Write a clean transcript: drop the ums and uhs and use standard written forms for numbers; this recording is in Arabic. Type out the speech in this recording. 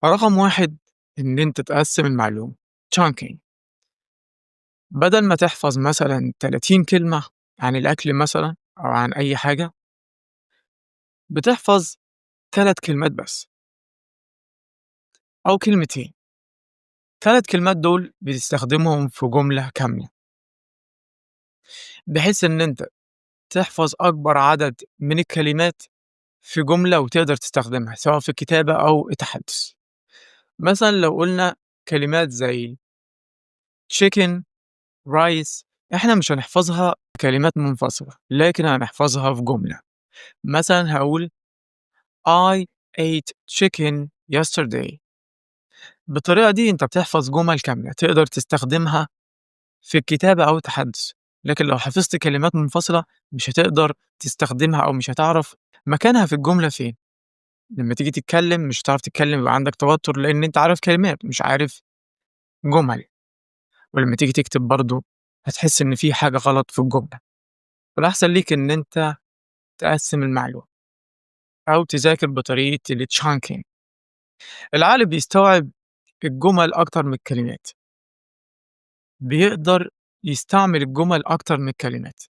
رقم 1 إن أنت تقسّم المعلومة chunking. بدل ما تحفظ مثلًا 30 كلمة عن الأكل مثلًا أو عن أي حاجة، بتحفظ 3 كلمات بس أو كلمتين. 3 كلمات دول بتستخدمهم في جملة كاملة، بحيث إن أنت تحفظ أكبر عدد من الكلمات في جملة وتقدر تستخدمها سواء في الكتابة أو التحدث. مثلًا لو قُلنا كلمات زي chicken، rice، إحنا مش هنحفظها كلمات منفصلة، لكن هنحفظها في جملة. مثلًا هاقول I ate chicken yesterday. بالطريقة دي أنت بتحفظ جمل كاملة تقدر تستخدمها في الكتابة أو التحدث، لكن لو حفظت كلمات منفصلة مش هتقدر تستخدمها أو مش هتعرف مكانها في الجملة فين. لمّا تيجي تتكلم مش هتعرف تتكلم، يبقى عندك توتر لإن أنت عارف كلمات مش عارف جُمل، ولمّا تيجي تكتب برضه هتحس إن في حاجة غلط في الجملة. فالأحسن ليك إن أنت تقسّم المعلومة أو تذاكر بطريقة الchunking. العقل بيستوعب الجمل أكتر من الكلمات، بيقدر يستعمل الجمل أكتر من الكلمات.